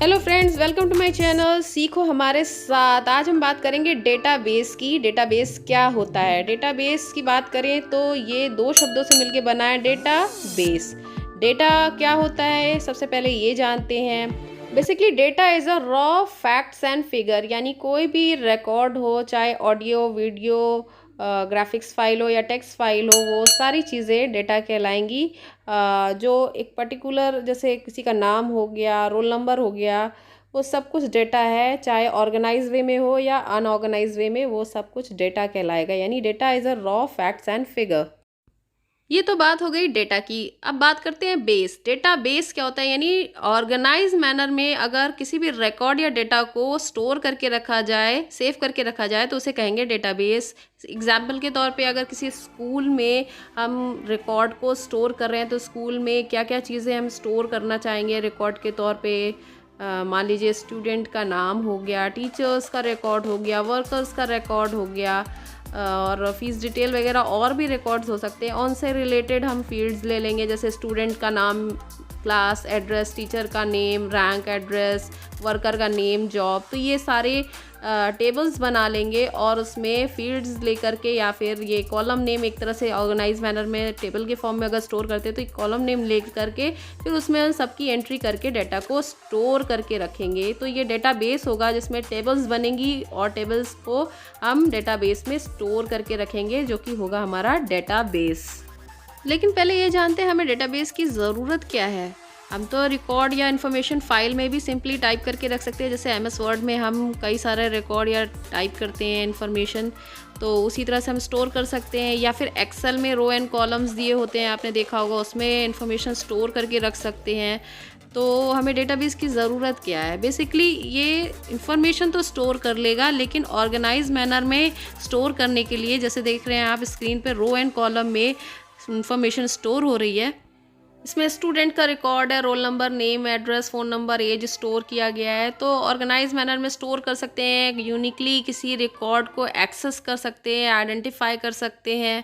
Hello friends, welcome to my channel सीखो हमारे साथ। आज हम बात करेंगे डेटाबेस की। डेटाबेस क्या होता है? डेटाबेस की बात करें तो ये दो शब्दों से मिलकर बना है डेटाबेस। डेटा क्या होता है, सबसे पहले ये जानते हैं। Basically data is a raw facts and figure, यानी कोई भी रिकॉर्ड हो, चाहे ऑडियो, वीडियो, ग्राफिक्स फाइल हो या टेक्स्ट फाइल हो, वो सारी चीज़ें डेटा कहलाएंगी। जो एक पर्टिकुलर, जैसे किसी का नाम हो गया, रोल नंबर हो गया, वो सब कुछ डेटा है, चाहे ऑर्गेनाइज वे में हो या अनऑर्गेनाइज वे में, वो सब कुछ डेटा कहलाएगा। यानी data is a raw facts and figure. ये तो बात हो गई डेटा की। अब बात करते हैं बेस। डेटा बेस क्या होता है? यानी ऑर्गेनाइज मैनर में अगर किसी भी रिकॉर्ड या डेटा को स्टोर करके रखा जाए, सेव करके रखा जाए, तो उसे कहेंगे डेटाबेस। एग्जाम्पल के तौर पे अगर किसी स्कूल में हम रिकॉर्ड को स्टोर कर रहे हैं, तो स्कूल में क्या क्या चीज़ें हम स्टोर करना चाहेंगे रिकॉर्ड के तौर पे। मान लीजिए स्टूडेंट का नाम हो गया, टीचर्स का रिकॉर्ड हो गया, वर्कर्स का रिकॉर्ड हो गया, और फीस डिटेल वगैरह और भी रिकॉर्ड्स हो सकते हैं। उनसे रिलेटेड हम फील्ड्स ले लेंगे, जैसे स्टूडेंट का नाम, क्लास एड्रेस, टीचर का नेम, रैंक, एड्रेस, वर्कर का नेम, जॉब। तो ये सारे टेबल्स बना लेंगे और उसमें फील्ड्स लेकर के, या फिर ये कॉलम नेम एक तरह से ऑर्गेनाइज मैनर में टेबल के फॉर्म में अगर स्टोर करते हैं, तो एक कॉलम नेम ले करके फिर उसमें हम सबकी एंट्री करके डाटा को स्टोर करके रखेंगे। तो ये डेटाबेस होगा जिसमें टेबल्स बनेंगी और टेबल्स को हम डेटाबेस में स्टोर करके रखेंगे, जो कि होगा हमारा डेटाबेस। लेकिन पहले ये जानते हैं हमें डेटाबेस की ज़रूरत क्या है। हम तो रिकॉर्ड या इन्फॉर्मेशन फ़ाइल में भी सिंपली टाइप करके रख सकते हैं। जैसे एमएस वर्ड में हम कई सारे रिकॉर्ड या टाइप करते हैं इन्फॉर्मेशन, तो उसी तरह से हम स्टोर कर सकते हैं। या फिर एक्सेल में रो एंड कॉलम्स दिए होते हैं, आपने देखा होगा, उसमें इन्फॉर्मेशन स्टोर करके रख सकते हैं। तो हमें डेटाबेस की ज़रूरत क्या है? बेसिकली ये इन्फॉर्मेशन तो स्टोर कर लेगा, लेकिन ऑर्गेनाइज मैनर में स्टोर करने के लिए, जैसे देख रहे हैं आप स्क्रीन पर, रो एंड कॉलम में इंफॉर्मेशन स्टोर हो रही है। इसमें स्टूडेंट का रिकॉर्ड है, roll number, name, address, phone number, age store किया गया है। तो ऑर्गेनाइज मैनर में स्टोर कर सकते हैं, यूनिकली किसी रिकॉर्ड को एक्सेस कर सकते हैं, आइडेंटिफाई कर सकते हैं।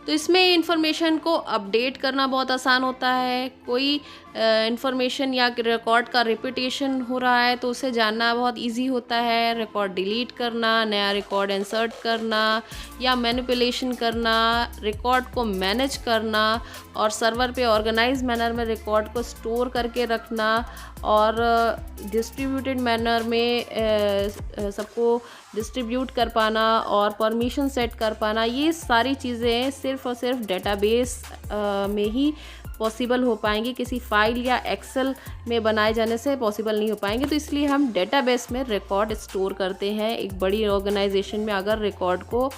तो इसमें इंफॉर्मेशन को अपडेट करना बहुत आसान होता है। कोई इंफॉर्मेशन या रिकॉर्ड का रिपीटेशन हो रहा है तो उसे जानना बहुत इजी होता है। रिकॉर्ड डिलीट करना, नया रिकॉर्ड इंसर्ट करना या मैनिपुलेशन करना, रिकॉर्ड को मैनेज करना और सर्वर पे ऑर्गेनाइज मैनर में रिकॉर्ड को स्टोर करके रखना और डिस्ट्रीब्यूटेड मैनर में सबको डिस्ट्रीब्यूट कर पाना और परमिशन सेट कर पाना, ये सारी चीज़ें सिर्फ़ और सिर्फ डेटाबेस में ही पॉसिबल हो पाएंगी। किसी फाइल या एक्सेल में बनाए जाने से पॉसिबल नहीं हो पाएंगे। तो इसलिए हम डेटाबेस में रिकॉर्ड स्टोर करते हैं। एक बड़ी ऑर्गेनाइजेशन में अगर रिकॉर्ड को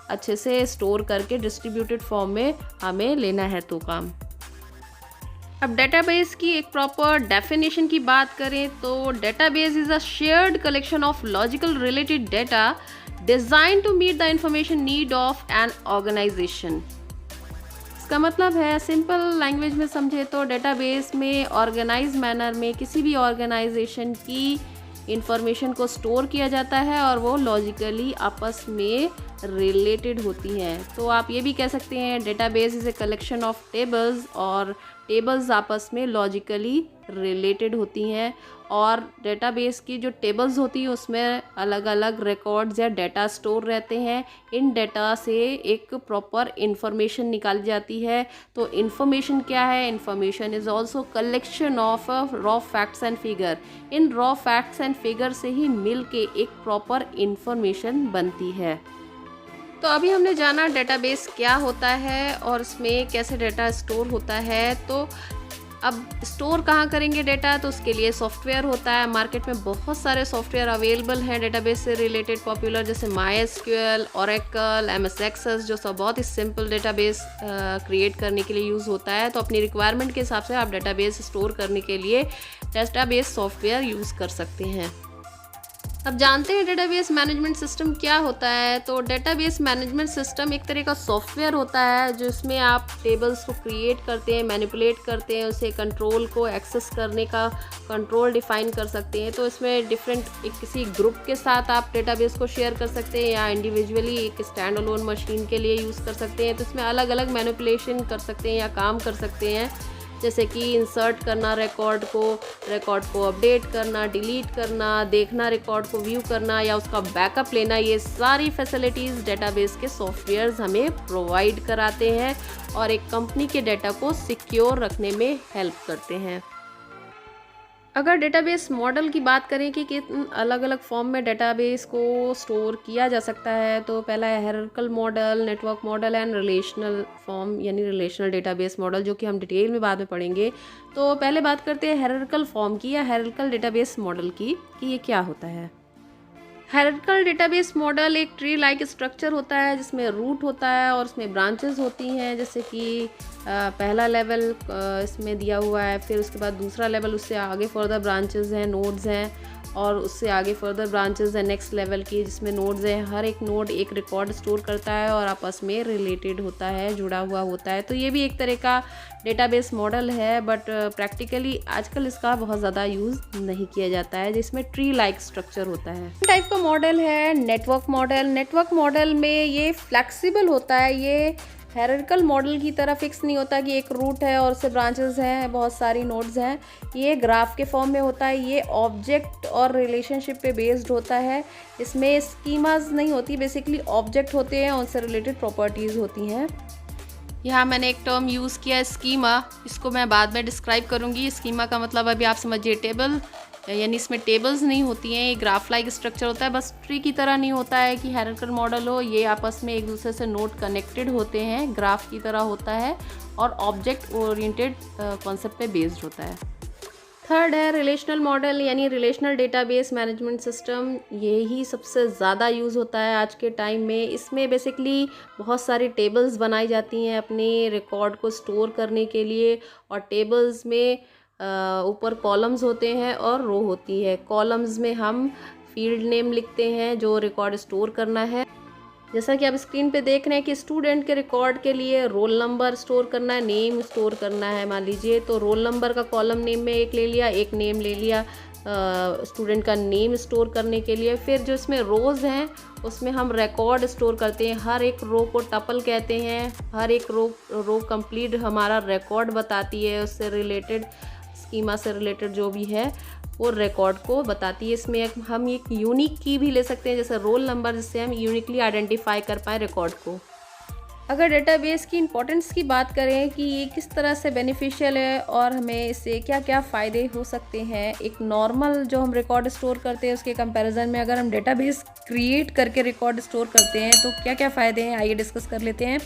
अच्छे से स्टोर करके डिस्ट्रीब्यूटेड फॉर्म में हमें लेना है तो काम। अब डेटाबेस की एक प्रॉपर डेफिनेशन की बात करें तो database is a shared collection of logical related data design to meet the information need of an organisation. इसका मतलब है, सिंपल लैंग्वेज में समझे तो, डेटाबेस में ऑर्गेनाइज मैनर में किसी भी ऑर्गेनाइजेशन की इंफॉर्मेशन को स्टोर किया जाता है और वो लॉजिकली आपस में रिलेटेड होती हैं। तो आप ये भी कह सकते हैं database is a collection of tables, और टेबल्स आपस में लॉजिकली रिलेटेड होती हैं। और डेटाबेस की जो टेबल्स होती हैं उसमें अलग अलग रिकॉर्ड्स या डेटा स्टोर रहते हैं। इन डेटा से एक प्रॉपर इन्फॉर्मेशन निकाली जाती है। तो इन्फॉर्मेशन क्या है? Information is also collection of raw facts and figure. In raw facts and figure से ही मिल के एक प्रॉपर इन्फॉर्मेशन बनती है। तो अभी हमने जाना डेटाबेस क्या होता है और इसमें कैसे डेटा स्टोर होता है। तो अब स्टोर कहाँ करेंगे डेटा? तो उसके लिए सॉफ्टवेयर होता है। मार्केट में बहुत सारे सॉफ्टवेयर अवेलेबल हैं डेटाबेस से रिलेटेड पॉपुलर, जैसे MySQL, Oracle, MS Access, जो सब बहुत ही सिंपल डेटाबेस क्रिएट करने के लिए यूज़ होता है। तो अपनी रिक्वायरमेंट के हिसाब से आप डेटाबेस स्टोर करने के लिए डेटाबेस सॉफ्टवेयर यूज़ कर सकते हैं। अब जानते हैं डेटाबेस मैनेजमेंट सिस्टम क्या होता है। तो डेटाबेस मैनेजमेंट सिस्टम एक तरह का सॉफ्टवेयर होता है जिसमें आप टेबल्स को क्रिएट करते हैं, मैनिपुलेट करते हैं, उसे कंट्रोल को एक्सेस करने का कंट्रोल डिफाइन कर सकते हैं। तो इसमें डिफरेंट किसी ग्रुप के साथ आप डेटाबेस को शेयर कर सकते हैं या इंडिविजुअली एक स्टैंड अलोन मशीन के लिए यूज़ कर सकते हैं। तो इसमें अलग अलग मैनिपुलेशन कर सकते हैं या काम कर सकते हैं। जैसे कि इंसर्ट करना रिकॉर्ड को अपडेट करना, डिलीट करना, देखना रिकॉर्ड को व्यू करना या उसका बैकअप लेना, ये सारी फैसिलिटीज़ डेटाबेस के सॉफ्टवेयर्स हमें प्रोवाइड कराते हैं और एक कंपनी के डाटा को सिक्योर रखने में हेल्प करते हैं। अगर डेटाबेस मॉडल की बात करें कि किन अलग अलग फॉर्म में डेटाबेस को स्टोर किया जा सकता है, तो पहला है hierarchical model, network model and relational form यानी रिलेशनल डेटाबेस मॉडल, जो कि हम डिटेल में बाद में पढ़ेंगे। तो पहले बात करते हैं हायरार्किकल फॉर्म की या हायरार्किकल डेटाबेस मॉडल की कि ये क्या होता है। हायरार्किकल डेटाबेस मॉडल एक ट्री लाइक स्ट्रक्चर होता है जिसमें रूट होता है और उसमें ब्रांचेस होती हैं, जैसे कि पहला लेवल इसमें दिया हुआ है, फिर उसके बाद दूसरा लेवल, उससे आगे फर्दर ब्रांचेस हैं, नोड्स हैं, और उससे आगे फर्दर ब्रांचेस हैं नेक्स्ट लेवल की जिसमें नोड्स हैं। हर एक नोड एक रिकॉर्ड स्टोर करता है और आपस में रिलेटेड होता है, जुड़ा हुआ होता है। तो ये भी एक तरह का डेटाबेस मॉडल है, बट प्रैक्टिकली आजकल इसका बहुत ज़्यादा यूज़ नहीं किया जाता है, जिसमें ट्री लाइक स्ट्रक्चर होता है। टाइप का मॉडल है नेटवर्क मॉडल। नेटवर्क मॉडल में ये फ्लेक्सिबल होता है, ये हायरार्किकल मॉडल की तरह फिक्स नहीं होता कि एक रूट है और उससे ब्रांचेस हैं, बहुत सारी नोड्स हैं। ये ग्राफ के फॉर्म में होता है, ये ऑब्जेक्ट और रिलेशनशिप पे बेस्ड होता है। इसमें स्कीमाज नहीं होती, बेसिकली ऑब्जेक्ट होते हैं, उनसे रिलेटेड प्रॉपर्टीज़ होती हैं। यहाँ मैंने एक टर्म यूज़ किया है स्कीमा, इसको मैं बाद में डिस्क्राइब करूँगी। स्कीमा का मतलब अभी आप समझिए टेबल, यानी इसमें टेबल्स नहीं होती हैं, ये ग्राफ लाइक स्ट्रक्चर होता है। बस ट्री की तरह नहीं होता है कि हायरार्किकल मॉडल हो, ये आपस में एक दूसरे से नोड कनेक्टेड होते हैं, ग्राफ की तरह होता है और ऑब्जेक्ट ओरिएंटेड कॉन्सेप्ट पे बेस्ड होता है। थर्ड है रिलेशनल मॉडल यानी रिलेशनल डेटाबेस मैनेजमेंट सिस्टम। यही सबसे ज़्यादा यूज़ होता है आज के टाइम में। इसमें बेसिकली बहुत सारी टेबल्स बनाई जाती हैं अपने रिकॉर्ड को स्टोर करने के लिए, और टेबल्स में ऊपर कॉलम्स होते हैं और रो होती है। कॉलम्स में हम फील्ड नेम लिखते हैं जो रिकॉर्ड स्टोर करना है, जैसा कि आप स्क्रीन पे देख रहे हैं कि स्टूडेंट के रिकॉर्ड के लिए रोल नंबर स्टोर करना है, नेम स्टोर करना है। मान लीजिए तो रोल नंबर का कॉलम नेम में एक ले लिया, एक नेम ले लिया स्टूडेंट का नेम स्टोर करने के लिए। फिर जो इसमें रोज़ हैं उसमें हम रिकॉर्ड स्टोर करते हैं, हर एक रो को टपल कहते हैं। हर एक रो कंप्लीट हमारा रिकॉर्ड बताती है, उससे रिलेटेड स्कीमा से रिलेटेड जो भी है वो रिकॉर्ड को बताती है। इसमें हम एक यूनिक की भी ले सकते हैं, जैसे रोल नंबर, जिससे हम यूनिकली आइडेंटिफाई कर पाए रिकॉर्ड को। अगर डेटाबेस की इंपॉर्टेंस की बात करें कि ये किस तरह से बेनिफिशियल है और हमें इससे क्या क्या फ़ायदे हो सकते हैं, एक नॉर्मल जो हम रिकॉर्ड स्टोर करते हैं उसके कंपैरिजन में अगर हम डेटाबेस क्रिएट करके रिकॉर्ड स्टोर करते हैं तो क्या क्या फ़ायदे हैं, आइए डिस्कस कर लेते हैं।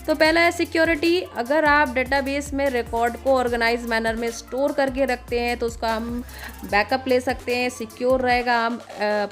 तो पहला है सिक्योरिटी। अगर आप डेटाबेस में रिकॉर्ड को ऑर्गेनाइज मैनर में स्टोर करके रखते हैं तो उसका हम बैकअप ले सकते हैं, सिक्योर रहेगा। हम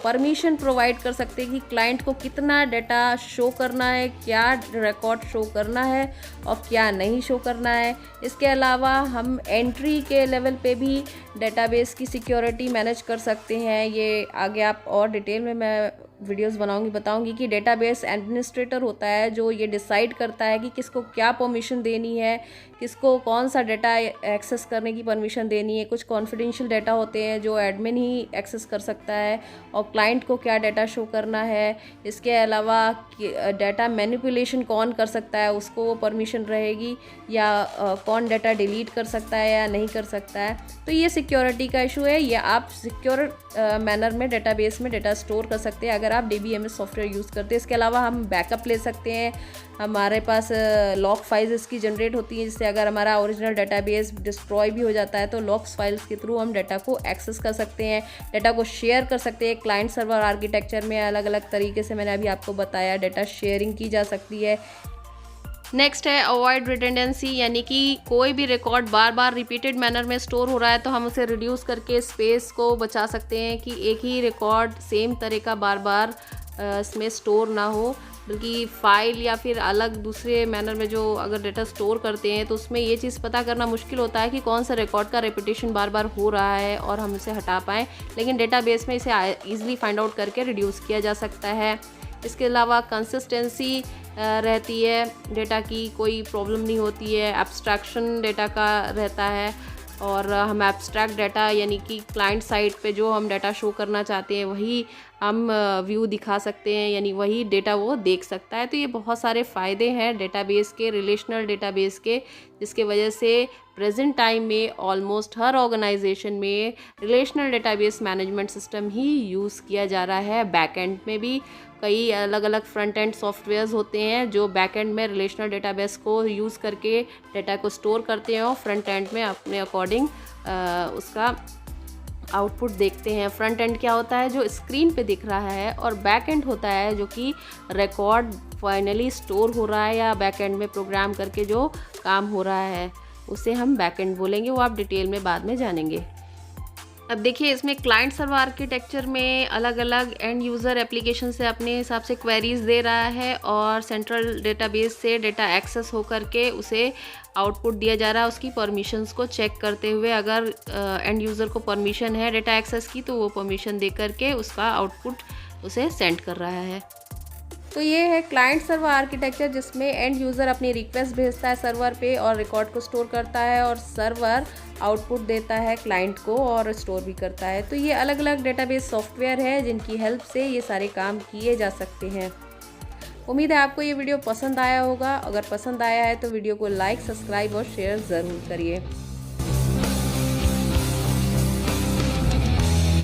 परमिशन प्रोवाइड कर सकते हैं कि क्लाइंट को कितना डाटा शो करना है, क्या रिकॉर्ड शो करना है और क्या नहीं शो करना है। इसके अलावा हम एंट्री के लेवल पे भी डेटाबेस की सिक्योरिटी मैनेज कर सकते हैं। ये आगे आप और डिटेल में मैं वीडियोस बताऊंगी कि डेटाबेस एडमिनिस्ट्रेटर होता है जो ये डिसाइड करता है कि किसको क्या परमिशन देनी है, किसको कौन सा डाटा एक्सेस करने की परमिशन देनी है। कुछ कॉन्फिडेंशियल डाटा होते हैं जो एडमिन ही एक्सेस कर सकता है, और क्लाइंट को क्या डाटा शो करना है। इसके अलावा डाटा मैनिपुलेशन कौन कर सकता है, उसको वो परमिशन रहेगी, या कौन डाटा डिलीट कर सकता है या नहीं कर सकता है। तो ये सिक्योरिटी का इशू है, ये आप सिक्योर मैनर में डेटाबेस में डाटा स्टोर कर सकते हैं अगर आप DBMS सॉफ्टवेयर यूज़ करते हैं। इसके अलावा हम बैकअप ले सकते हैं, हमारे पास लॉग फाइल्स इसकी जनरेट होती हैं, जिससे अगर हमारा ओरिजिनल डेटाबेस डिस्ट्रॉय भी हो जाता है तो लॉग्स फाइल्स के थ्रू हम डाटा को एक्सेस कर सकते हैं, डाटा को शेयर कर सकते हैं। क्लाइंट सर्वर आर्किटेक्चर में अलग अलग तरीके से मैंने अभी आपको बताया डाटा शेयरिंग की जा सकती है। नेक्स्ट है अवॉइड रिटेंडेंसी, यानी कि कोई भी रिकॉर्ड बार बार रिपीटेड मैनर में स्टोर हो रहा है तो हम उसे रिड्यूस करके स्पेस को बचा सकते हैं कि एक ही रिकॉर्ड सेम तरह का बार बार इसमें स्टोर ना हो, बल्कि फ़ाइल या फिर अलग दूसरे मैनर में जो अगर डाटा स्टोर करते हैं तो उसमें ये चीज़ पता करना मुश्किल होता है कि कौन सा रिकॉर्ड का रेपिटेशन बार बार हो रहा है और हम इसे हटा पाएँ, लेकिन डेटाबेस में इसे ईजिली फाइंड आउट करके रिड्यूस किया जा सकता है। इसके अलावा कंसिस्टेंसी रहती है, डेटा की कोई प्रॉब्लम नहीं होती है, एब्स्ट्रैक्शन डेटा का रहता है, और हम एब्स्ट्रैक्ट डाटा यानी कि क्लाइंट साइड पे जो हम डाटा शो करना चाहते हैं वही हम व्यू दिखा सकते हैं, यानी वही डेटा वो देख सकता है। तो ये बहुत सारे फ़ायदे हैं डेटाबेस के, रिलेशनल डेटाबेस के, जिसके वजह से प्रेजेंट टाइम में ऑलमोस्ट हर ऑर्गेनाइजेशन में रिलेशनल डेटाबेस मैनेजमेंट सिस्टम ही यूज़ किया जा रहा है। बैकएंड में भी कई अलग अलग फ्रंट एंड सॉफ्टवेयर्स होते हैं जो बैकएंड में रिलेशनल डेटाबेस को यूज़ करके डेटा को स्टोर करते हैं और फ्रंट एंड में अपने अकॉर्डिंग उसका आउटपुट देखते हैं। फ्रंट एंड क्या होता है, जो स्क्रीन पे दिख रहा है, और बैक एंड होता है जो कि रिकॉर्ड फाइनली स्टोर हो रहा है या बैक एंड में प्रोग्राम करके जो काम हो रहा है उसे हम बैक एंड बोलेंगे। वो आप डिटेल में बाद में जानेंगे। अब देखिए इसमें क्लाइंट सर्वर आर्किटेक्चर में अलग अलग एंड यूज़र एप्लीकेशन से अपने हिसाब से क्वेरीज दे रहा है और सेंट्रल डेटाबेस से डेटा एक्सेस हो करके उसे आउटपुट दिया जा रहा है उसकी परमिशंस को चेक करते हुए। अगर एंड यूज़र को परमिशन है डेटा एक्सेस की तो वो परमिशन दे करके उसका आउटपुट उसे सेंड कर रहा है। तो ये है क्लाइंट सर्वर आर्किटेक्चर, जिसमें एंड यूज़र अपनी रिक्वेस्ट भेजता है सर्वर पे और रिकॉर्ड को स्टोर करता है और सर्वर आउटपुट देता है क्लाइंट को और स्टोर भी करता है। तो ये अलग अलग डेटाबेस सॉफ्टवेयर है जिनकी हेल्प से ये सारे काम किए जा सकते हैं। उम्मीद है आपको ये वीडियो पसंद आया होगा। अगर पसंद आया है तो वीडियो को लाइक, सब्सक्राइब और शेयर ज़रूर करिए।